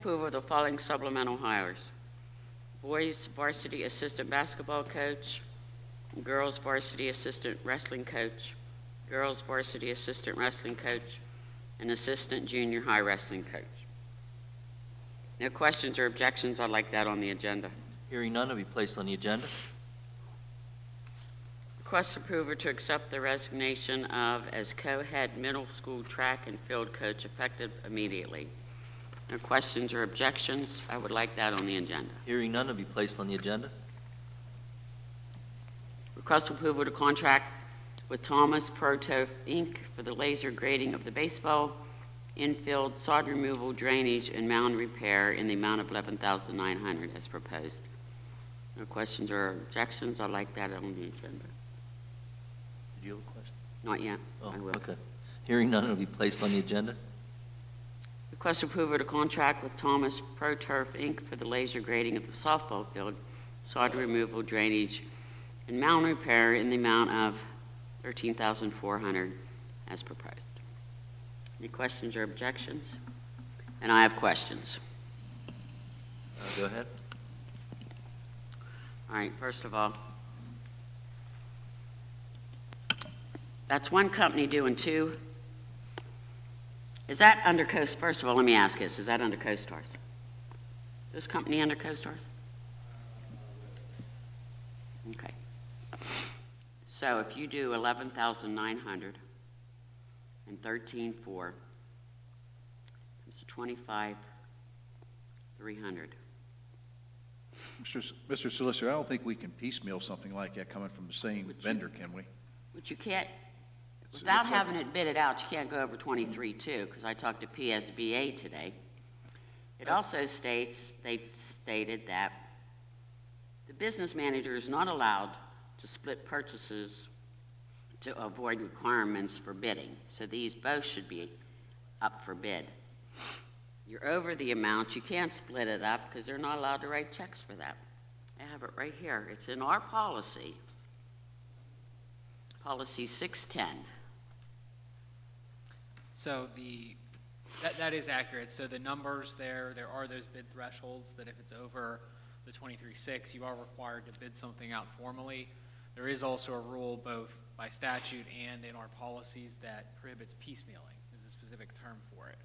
Approval of the following supplemental hires. Boys varsity assistant basketball coach, girls varsity assistant wrestling coach, girls varsity assistant wrestling coach, and assistant junior high wrestling coach. No questions or objections. I'd like that on the agenda. Hearing none, will be placed on the agenda. Request approval to accept the resignation of as co-head middle school track and field coach effective immediately. No questions or objections. I would like that on the agenda. Hearing none, will be placed on the agenda. Request approval to contract with Thomas Protof, Inc. for the laser grading of the baseball infield, sod removal, drainage, and mound repair in the amount of $11,900 as proposed. No questions or objections. I'd like that on the agenda. Did you have a question? Not yet. Oh, I will. okay. Hearing none, will be placed on the agenda. Request approval to contract with Thomas Pro Turf, Inc. for the laser grading of the softball field, sod removal, drainage, and mound repair in the amount of $13,400 as proposed. Any questions or objections? And I have questions. Go ahead. All right, first of all, that's one company doing two. Is that under Coast? First of all, let me ask this. Is that under CoStars? This company under CoStars? Okay. So if you do 11,900 and 13,400, it's 25,300. Mr. Solicitor, I don't think we can piecemeal something like that coming from the same vendor, can we? But you can't, It's- without it's like- having it bidded out, you can't go over 23.2, because I talked to PSBA today. It also states, they stated that the business manager is not allowed to split purchases to avoid requirements for bidding. So these both should be up for bid. You're over the amount, you can't split it up because they're not allowed to write checks for that. I have it right here. It's in our policy. Policy 610. So that is accurate. So the numbers there are those bid thresholds that if it's over the 23.6, you are required to bid something out formally. There is also a rule both by statute and in our policies that prohibits piecemealing. There's a specific term for it.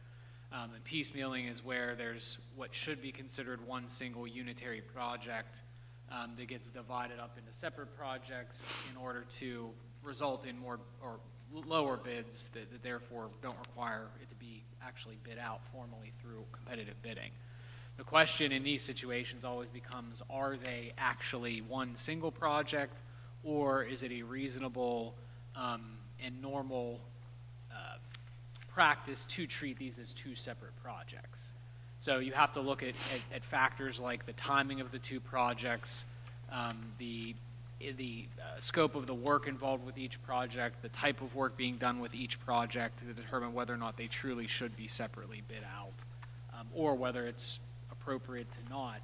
And piecemealing is where there's what should be considered one single unitary project that gets divided up into separate projects in order to result in more or lower bids that therefore don't require it to be actually bid out formally through competitive bidding. The question in these situations always becomes, are they actually one single project, or is it a reasonable and normal practice to treat these as two separate projects? So you have to look at factors like the timing of the two projects, the scope of the work involved with each project, the type of work being done with each project to determine whether or not they truly should be separately bid out, or whether it's appropriate to not,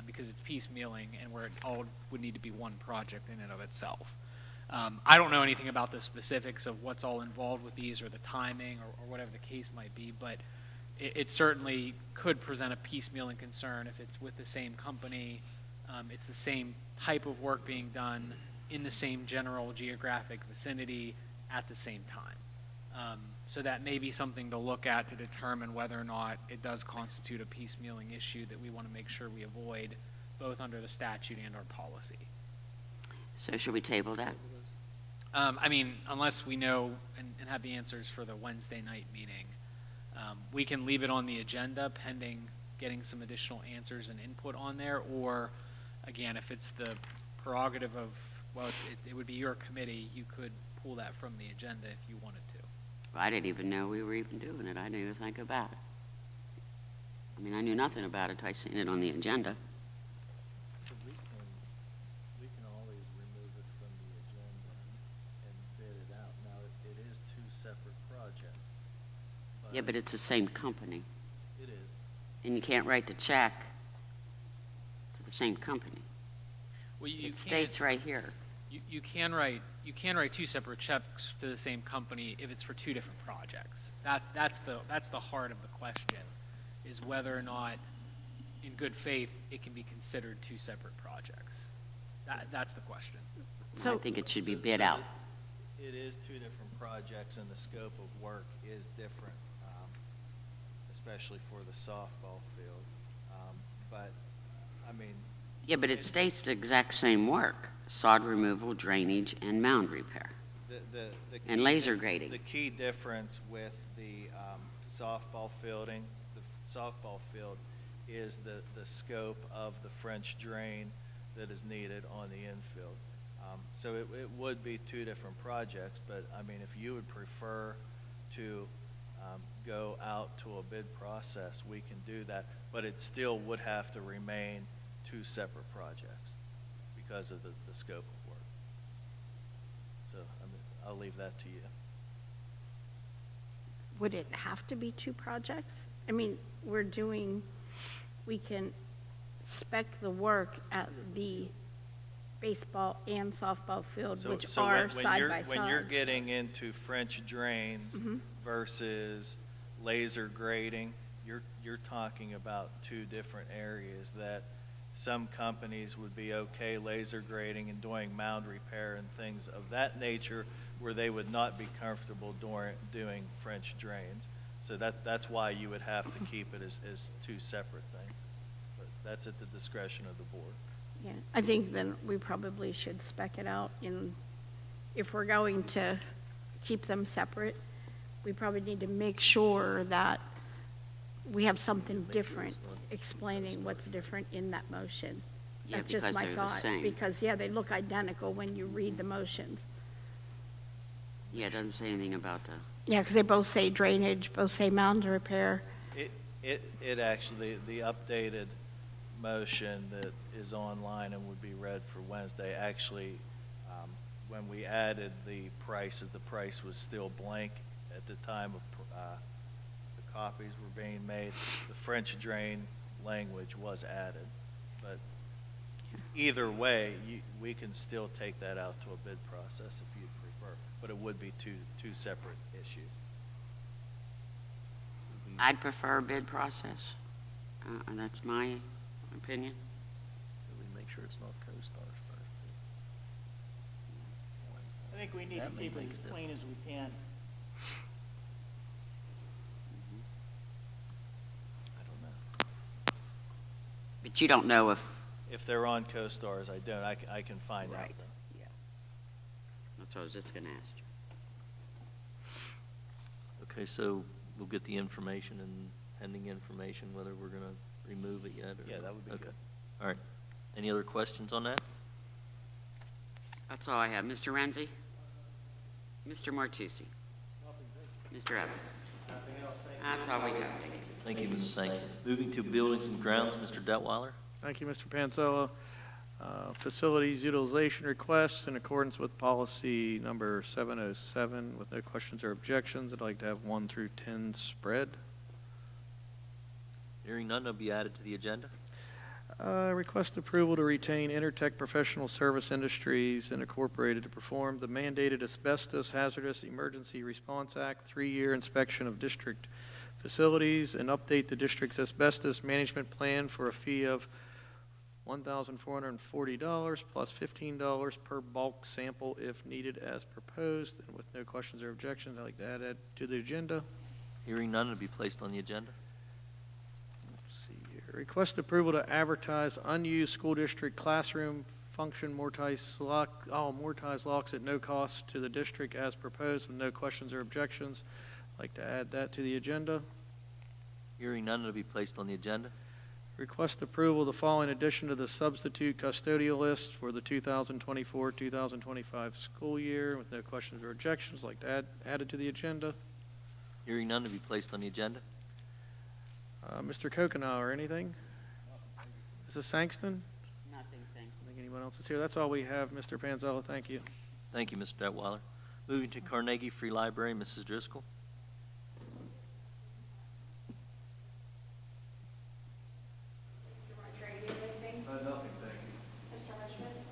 because it's piecemealing and where it all would need to be one project in and of itself. I don't know anything about the specifics of what's all involved with these or the timing or whatever the case might be, but it certainly could present a piecemealing concern if it's with the same company, it's the same type of work being done in the same general geographic vicinity at the same time. So that may be something to look at to determine whether or not it does constitute a piecemealing issue that we want to make sure we avoid both under the statute and our policy. So should we table that? I mean, unless we know and have the answers for the Wednesday night meeting, we can leave it on the agenda pending getting some additional answers and input on there, or again, if it's the prerogative of, well, it would be your committee, you could pull that from the agenda if you wanted to. I didn't even know we were even doing it. I didn't even think about it. I mean, I knew nothing about it until I seen it on the agenda. So we can always remove it from the agenda and bid it out. Now, it is two separate projects. Yeah, but it's the same company. It is. And you can't write the check to the same company. Well, you It can't- states right here. You can write two separate checks to the same company if it's for two different projects. That's the heart of the question. is whether or not, in good faith, it can be considered two separate projects. That's the question. I think it should be bid out. It is two different projects, and the scope of work is different, especially for the softball field. But, I mean. Yeah, but it states the exact same work: sod removal, drainage, and mound repair. The And key laser di- grading. The key difference with the softball fielding, the softball field, is the scope of the French drain that is needed on the infield. So it would be two different projects, but I mean, if you would prefer to go out to a bid process, we can do that, but it still would have to remain two separate projects because of the scope of work. So I'll leave that to you. Would it have to be two projects? I mean, we can spec the work at the baseball and softball field, So- which so are when side you're- by When you're side. getting into French drains Mhm. versus laser grading, you're talking about two different areas that some companies would be okay laser grading and doing mound repair and things of that nature, where they would not be comfortable doing French drains. So that's why you would have to keep it as two separate things. But that's at the discretion of the board. Yeah, I think then we probably should spec it out if we're going to keep them separate, we probably need to make sure that we have something different explaining what's different in that motion. Yeah, That's just because my they're the thought. same. Because, yeah, they look identical when you read the motions. Yeah, it doesn't say anything about the, Yeah, because they both say drainage, both say mound repair. It actually, the updated motion that is online and would be read for Wednesday, actually, when we added the price was still blank at the time of the copies were being made. The French drain language was added, but either way, we can still take that out to a bid process if you'd prefer, but it would be two separate issues. I'd prefer a bid process. And that's my opinion. We make sure it's not co-stars first. I think we need to That may keep it make as a clean as we can. I don't know. But you don't know if, If they're on co-stars, I don't. I can find out. Right. though. yeah. That's what I was just gonna ask you. Okay, so we'll get the information and pending information, whether we're gonna remove it yet or. Yeah, that would be Okay. good. All right. Any other questions on that? That's all I have. Mr. Renzi? Mr. Martucci? Mr. Evans? That's all we got. Thank you. Thank you, Mrs. Sangston. Moving to buildings and grounds, Mr. Detweiler. Thank you, Mr. Panzella. Facilities utilization requests in accordance with policy number 707 with no questions or objections. I'd like to have 1 through 10 spread. Hearing none, will be added to the agenda. Request approval to retain Intertech Professional Service Industries Incorporated to perform the mandated Asbestos Hazardous Emergency Response Act 3-year inspection of district facilities and update the district's asbestos management plan for a fee of $1,440 plus $15 per bulk sample if needed as proposed. And with no questions or objections, I'd like to add that to the agenda. Hearing none, will be placed on the agenda. Let's see here. Request approval to advertise unused school district classroom function mortise locks at no cost to the district as proposed with no questions or objections. I'd like to add that to the agenda. Hearing none, will be placed on the agenda. Request approval of the following addition to the substitute custodial list for the 2024-2025 school year with no questions or objections. I'd like to add it to the agenda. Hearing none, will be placed on the agenda. Mr. Kokenauer, anything? Mrs. Sangston? Nothing, thank I think anyone else is here. That's all we have, Mr. Panzella. Thank you. Thank you, Mr. Detweiler. Moving to Carnegie Free Library, Mrs. Driscoll.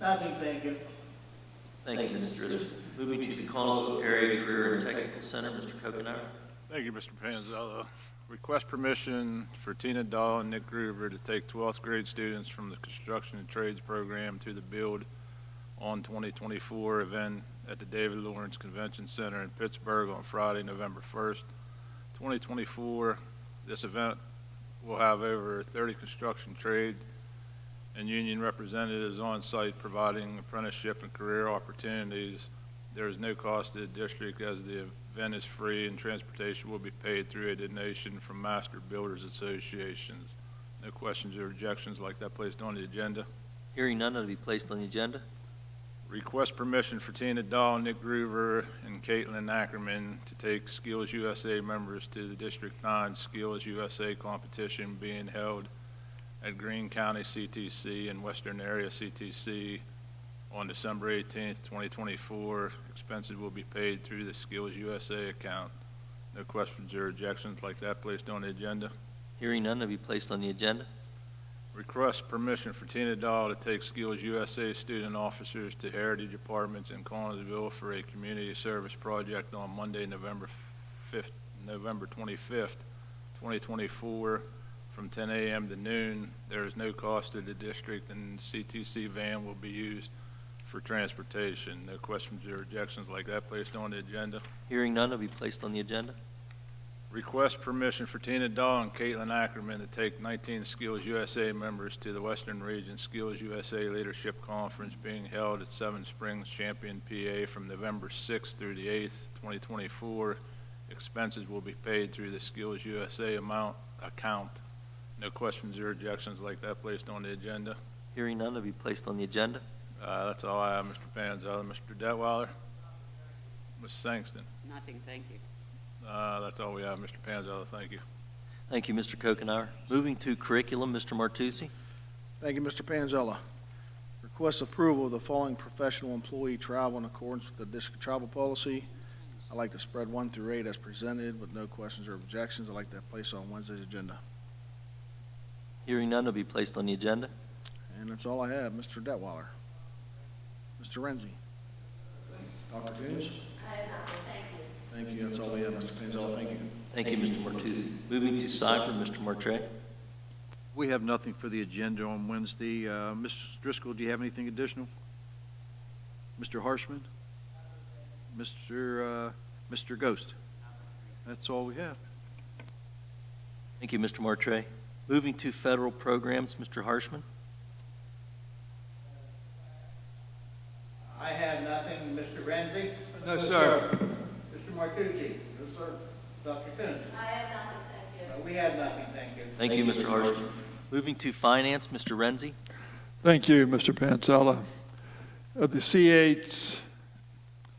Nothing, thank you. Thank you, Mrs. Driscoll. Moving to the Connellsville Area Career and Technical Center, Mr. Kokenauer. Thank you, Mr. Panzella. Request permission for Tina Dahl and Nick Groover to take 12th grade students from the Construction and Trades program to the Build on 2024 event at the David Lawrence Convention Center in Pittsburgh on Friday, November 1st, 2024. This event will have over 30 construction trade and union representatives on site providing apprenticeship and career opportunities. There is no cost to the district as the event is free and transportation will be paid through a donation from Master Builders Associations. No questions or objections like that placed on the agenda. Hearing none, that'll be placed on the agenda. Request permission for Tina Dahl, Nick Groover, and Caitlin Ackerman to take Skills USA members to the District 9 Skills USA competition being held at Greene County CTC and Western Area CTC on December 18th, 2024. Expenses will be paid through the Skills USA account. No questions or objections like that placed on the agenda. Hearing none, that'll be placed on the agenda. Request permission for Tina Dahl to take Skills USA student officers to Heritage Apartments in Collinsville for a community service project on Monday, November 25th, 2024, from 10 a.m. to noon. There is no cost to the district, and the CTC van will be used for transportation. No questions or objections like that placed on the agenda. Hearing none, that'll be placed on the agenda. Request permission for Tina Dahl and Caitlin Ackerman to take 19 Skills USA members to the Western Region Skills USA Leadership Conference being held at Seven Springs, Champion, PA from November 6th through the 8th, 2024. Expenses will be paid through the Skills USA account. No questions or objections like that placed on the agenda. Hearing none, that'll be placed on the agenda. That's all I have, Mr. Panzella. Mr. Detweiler? Ms. Sangston? Nothing, thank you. That's all we have, Mr. Panzella. Thank you. Thank you, Mr. Kokenauer. Moving to curriculum, Mr. Martucci. Thank you, Mr. Panzella. Request approval of the following professional employee travel in accordance with the district travel policy. I'd like to spread 1 through 8 as presented with no questions or objections. I'd like that placed on Wednesday's agenda. Hearing none, will be placed on the agenda. And that's all I have. Mr. Detweiler. Mr. Renzi. Dr. Coons. I have nothing. Thank you. That's all we have, Mr. Panzella. Thank you. Thank you, Mr. Martucci. Moving to cyber, Mr. Martre. We have nothing for the agenda on Wednesday. Ms. Driscoll, do you have anything additional? Mr. Harshman? Mr. Ghost? That's all we have. Thank you, Mr. Martre. Moving to federal programs, Mr. Harshman. I have nothing. Mr. Renzi? No, sir. Mr. Martucci? No, sir. Dr. Coons? I have nothing, thank you. We have nothing, thank you. Thank you, Mr. Harshman. Moving to finance, Mr. Renzi. Thank you, Mr. Pansella. The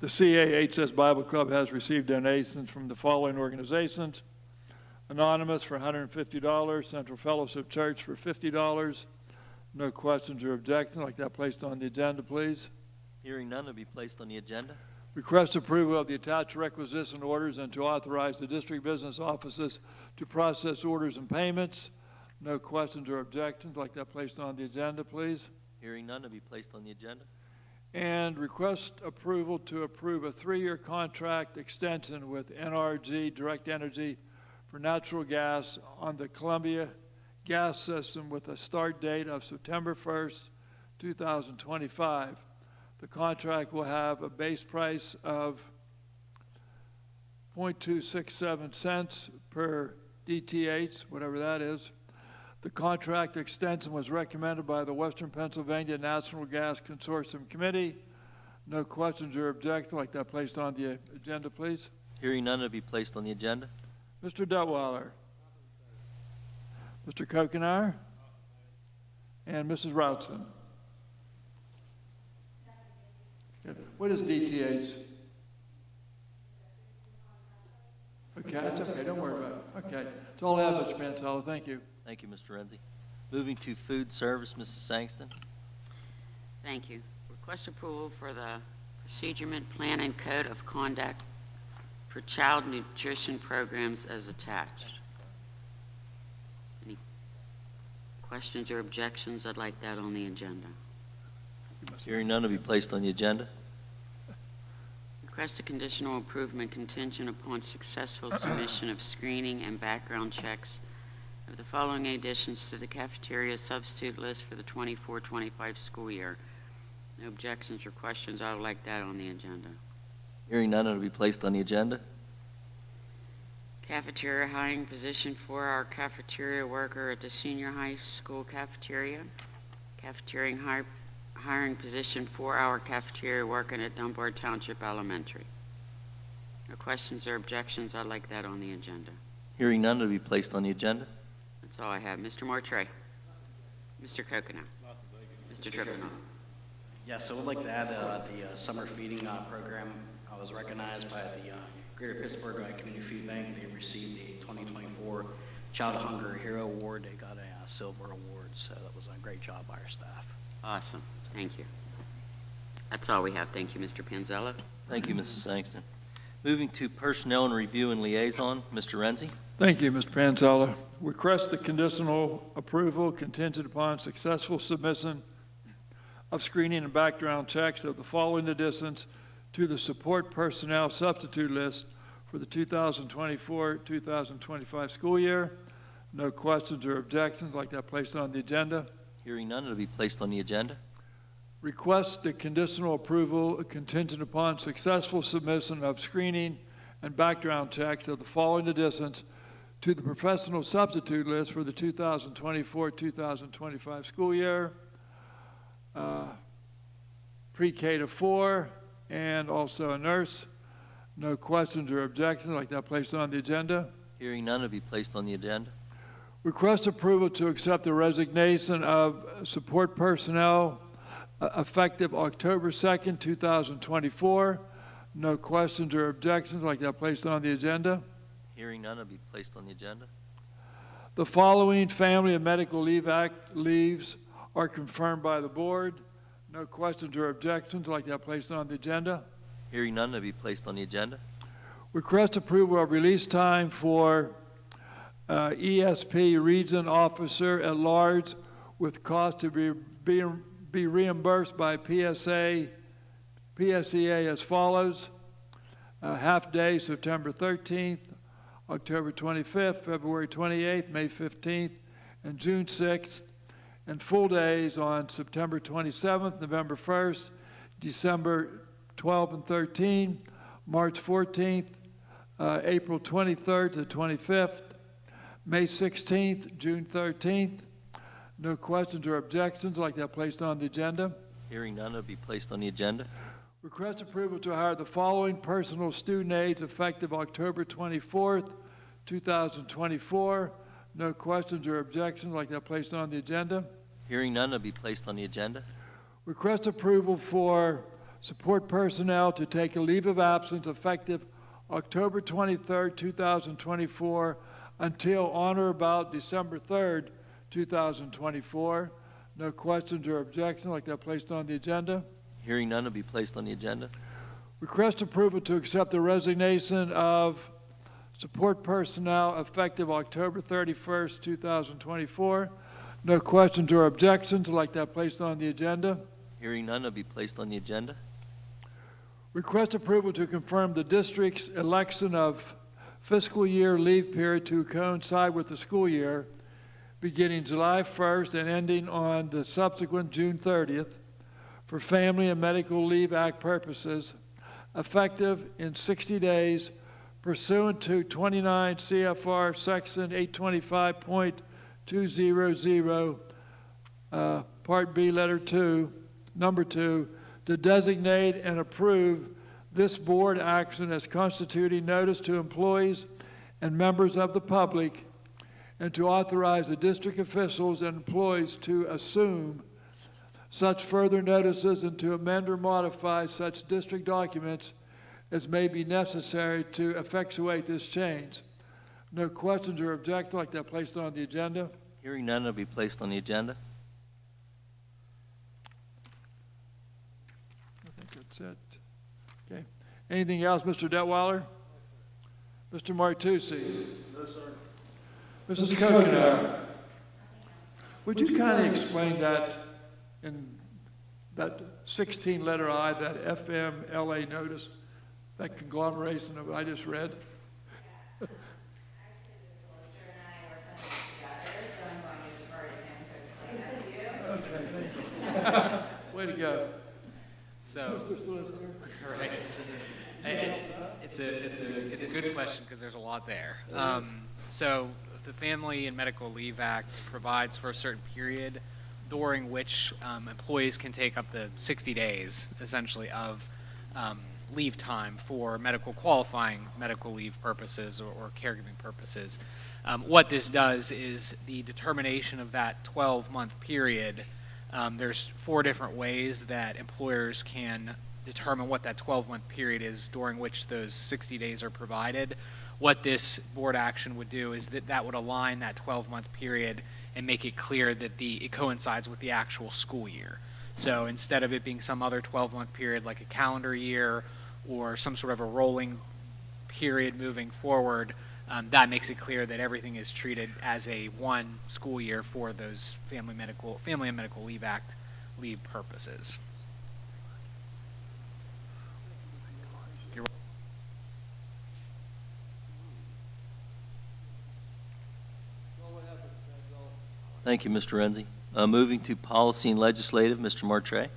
CAHS Bible Club has received donations from the following organizations: Anonymous for $150, Central Fellowship Church for $50. No questions or objections. I'd like that placed on the agenda, please. Hearing none, will be placed on the agenda. Request approval of the attached requisition orders and to authorize the district business offices to process orders and payments. No questions or objections. I'd like that placed on the agenda, please. Hearing none, will be placed on the agenda. And request approval to approve a 3-year contract extension with NRG Direct Energy for natural gas on the Columbia gas system with a start date of September 1st, 2025. The contract will have a base price of 0.267 cents per DTH, whatever that is. The contract extension was recommended by the Western Pennsylvania Natural Gas Consortium Committee. No questions or objections. I'd like that placed on the agenda, please. Hearing none, will be placed on the agenda. Mr. Detweiler. Mr. Kokenauer. And Mrs. Routson. What is DTH? Okay, that's okay. Don't worry about it. Okay. That's all I have, Mr. Pansella. Thank you. Thank you, Mr. Renzi. Moving to food service, Mrs. Sangston. Thank you. Request approval for the procedurement plan and code of conduct for child nutrition programs as attached. Any questions or objections? I'd like that on the agenda. Hearing none, will be placed on the agenda. Request a conditional improvement contingent upon successful submission of screening and background checks of the following additions to the cafeteria substitute list for the 24-25 school year. No objections or questions. I would like that on the agenda. Hearing none, it'll be placed on the agenda. Cafeteria hiring position for our cafeteria worker at the senior high school cafeteria. Cafeteria hiring position for our cafeteria worker at Dunbar Township Elementary. No questions or objections. I'd like that on the agenda. Hearing none, it'll be placed on the agenda. That's all I have. Mr. Mortray. Mr. Coconut. Mr. Trippino. Yes, I would like to add the summer feeding program. I was recognized by the Greater Pittsburgh Community Food Bank. They received the 2024 Child Hunger Hero Award. They got a silver award, so that was a great job by our staff. Awesome. Thank you. That's all we have. Thank you, Mr. Panzella. Thank you, Mrs. Angston. Moving to Personnel and Review and Liaison, Mr. Renzi. Thank you, Mr. Panzella. Request the conditional approval contingent upon successful submission of screening and background checks of the following additions to the support personnel substitute list for the 2024-2025 school year. No questions or objections. Like that placed on the agenda. Hearing none, it'll be placed on the agenda. Request the conditional approval contingent upon successful submission of screening and background checks of the following additions to the professional substitute list for the 2024-2025 school year. Pre-K to 4 and also a nurse. No questions or objections. Like that placed on the agenda. Hearing none, it'll be placed on the agenda. Request approval to accept the resignation of support personnel effective October 2nd, 2024. No questions or objections. Like that placed on the agenda. Hearing none, it'll be placed on the agenda. The following Family and Medical Leave Act leaves are confirmed by the board. No questions or objections. Like that placed on the agenda. Hearing none, it'll be placed on the agenda. Request approval of release time for ESP Region Officer at Large with cost to be reimbursed by PSEA as follows. Half day September 13th, October 25th, February 28th, May 15th, and June 6th, and full days on September 27th, November 1st, December 12th and 13th, March 14th, April 23rd to 25th, May 16th, June 13th. No questions or objections. Like that placed on the agenda. Hearing none, it'll be placed on the agenda. Request approval to hire the following personal student aides effective October 24th, 2024. No questions or objections. Like that placed on the agenda. Hearing none, it'll be placed on the agenda. Request approval for support personnel to take a leave of absence effective October 23rd, 2024 until on or about December 3rd, 2024. No questions or objections. Like that placed on the agenda. Hearing none, will be placed on the agenda. Request approval to accept the resignation of support personnel effective October 31st, 2024. No questions or objections. Like that placed on the agenda. Hearing none, will be placed on the agenda. Request approval to confirm the district's election of fiscal year leave period to coincide with the school year beginning July 1st and ending on the subsequent June 30th for Family and Medical Leave Act purposes, effective in 60 days pursuant to 29 CFR Section 825.200, Part B, Letter 2, Number 2, to designate and approve this board action as constituting notice to employees and members of the public, and to authorize the district officials and employees to assume such further notices and to amend or modify such district documents as may be necessary to effectuate this change. No questions or objections. Like that placed on the agenda. Hearing none, will be placed on the agenda. I think that's it. Okay. Anything else, Mr. Detweiler? Mr. Martucci? No, sir. Mrs. Coconut? Would you kindly explain that in that 16-letter I, that FMLA notice? that conglomeration of what I just read? Okay, thank you. Way to go. So, right, it's a good question because there's a lot there. So the Family and Medical Leave Act provides for a certain period during which employees can take up to 60 days, essentially, of leave time for qualifying medical leave purposes or caregiving purposes. What this does is the determination of that 12-month period. There's 4 different ways that employers can determine what that 12-month period is during which those 60 days are provided. What this board action would do is that would align that 12-month period and make it clear that it coincides with the actual school year. So instead of it being some other 12-month period like a calendar year or some sort of a rolling period moving forward, that makes it clear that everything is treated as a one school year for those Family and Medical Leave Act leave purposes. Thank you, Mr. Renzi. Moving to Policy and Legislative, Mr. Martre.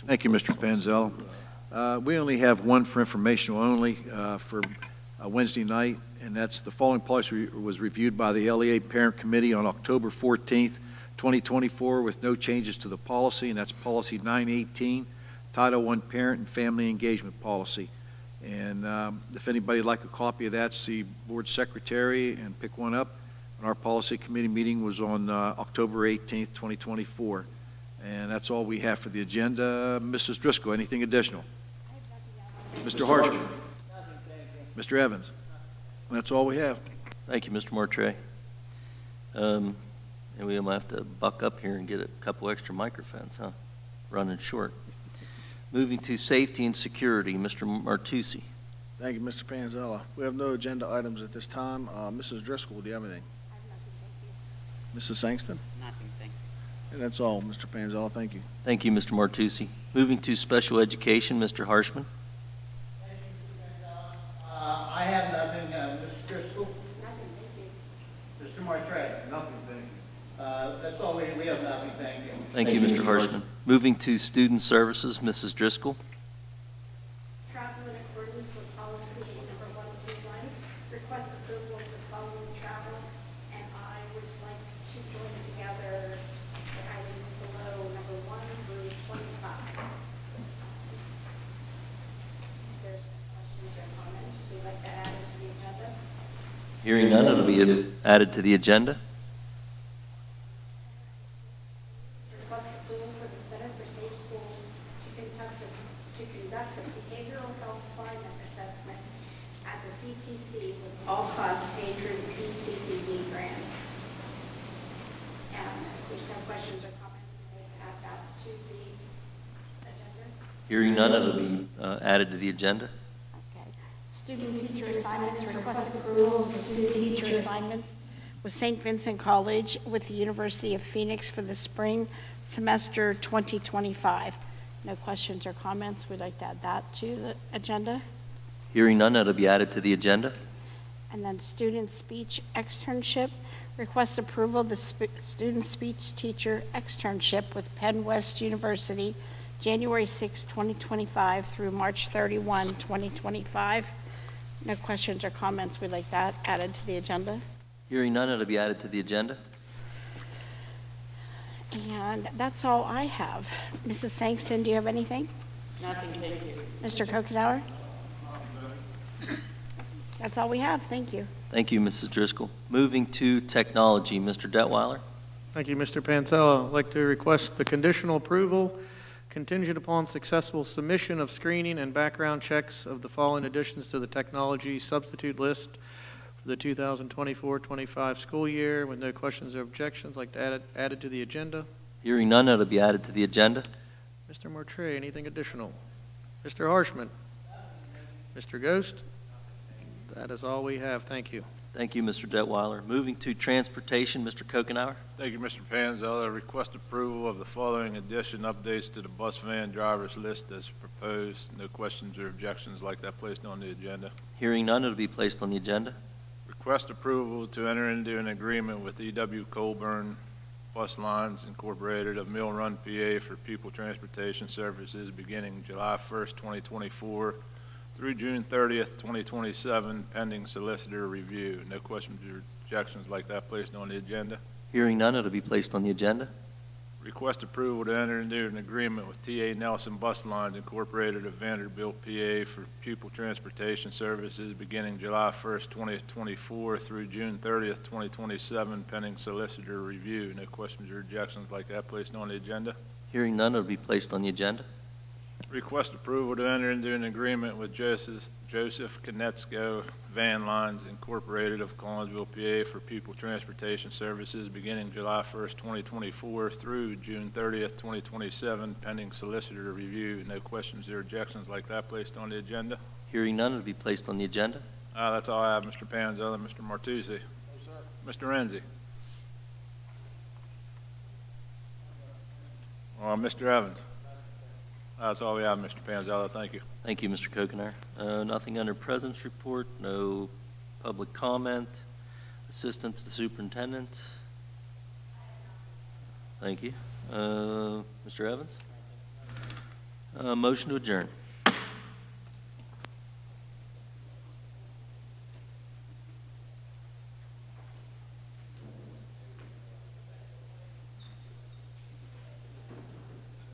Thank you, Mr. Panzella. We only have one for informational only for Wednesday night, and that's the following policy was reviewed by the LEA Parent Committee on October 14th, 2024, with no changes to the policy, and that's Policy 918, Title I Parent and Family Engagement Policy. And if anybody would like a copy of that, see Board Secretary and pick one up. And our Policy Committee meeting was on October 18th, 2024. And that's all we have for the agenda. Mrs. Driscoll, anything additional? Mr. Harshman? Mr. Evans? That's all we have. Thank you, Mr. Martre. And we might have to buck up here and get a couple extra microphones, huh? Running short. Moving to Safety and Security, Mr. Martucci. Thank you, Mr. Panzella. We have no agenda items at this time. Mrs. Driscoll, do you have anything? I have nothing, thank you. Mrs. Sangston? Nothing, thank you. And that's all, Mr. Panzella. Thank you. Thank you, Mr. Martucci. Moving to Special Education, Mr. Harshman. Thank you, Mr. Panzella. I have nothing. Mrs. Driscoll? Nothing, thank you. Mr. Martre? Nothing, thank you. That's all. We have nothing. Thank you. Thank you, Mr. Harshman. Moving to Student Services, Mrs. Driscoll. Travel in accordance with policy number 121, request approval of the following travel, and I would like to join together the items below number 1 through 25. If there's questions or comments, we'd like to add it to the agenda. Hearing none, it'll be added to the agenda. Request approval for the Center for Safe Schools to conduct a behavioral health climate assessment at the CTC with all costs paid through the PCCD grant. And if there's no questions or comments, we may add that to the agenda. Hearing none, it'll be added to the agenda. Okay. Student teacher assignments, request approval of student teacher assignments with St. Vincent College with the University of Phoenix for the spring semester 2025. No questions or comments. We'd like to add that to the agenda. Hearing none, it'll be added to the agenda. And then student speech externship, request approval of the student speech teacher externship with Penn West University, January 6, 2025 through March 31, 2025. No questions or comments. We'd like that added to the agenda. Hearing none, it'll be added to the agenda. And that's all I have. Mrs. Sangston, do you have anything? Nothing, thank you. Mr. Kokedauer? That's all we have. Thank you. Thank you, Mrs. Driscoll. Moving to Technology, Mr. Detweiler. Thank you, Mr. Panzella. I'd like to request the conditional approval contingent upon successful submission of screening and background checks of the following additions to the technology substitute list for the 2024-25 school year. With no questions or objections, I'd like to add it added to the agenda. Hearing none, it'll be added to the agenda. Mr. Martre, anything additional? Mr. Harshman? Mr. Ghost? That is all we have. Thank you. Thank you, Mr. Detweiler. Moving to transportation, Mr. Kokenauer. Thank you, Mr. Panzella. Request approval of the following addition updates to the bus van drivers list as proposed. No questions or objections like that placed on the agenda. Hearing none, it'll be placed on the agenda. Request approval to enter into an agreement with E.W. Colburn Bus Lines Incorporated of Mill Run, PA for pupil transportation services beginning July 1st, 2024 through June 30th, 2027, pending solicitor review. No questions or objections like that placed on the agenda. Hearing none, it'll be placed on the agenda. Request approval to enter into an agreement with T.A. Nelson Bus Lines Incorporated of Vanderbilt, PA for pupil transportation services beginning July 1st, 2024 through June 30th, 2027, pending solicitor review. No questions or objections like that placed on the agenda. Hearing none, it'll be placed on the agenda. Request approval to enter into an agreement with Joseph Konecko Van Lines Incorporated of Collinsville, PA for pupil transportation services beginning July 1st, 2024 through June 30th, 2027, pending solicitor review. No questions or objections like that placed on the agenda. Hearing none, it'll be placed on the agenda. That's all I have, Mr. Panzella. Mr. Martucci. Mr. Renzi. Mr. Evans. That's all we have, Mr. Panzella. Thank you. Thank you, Mr. Kokenauer. Nothing under President's report, no public comment. Assistant to the Superintendent. Thank you. Mr. Evans? Motion to adjourn.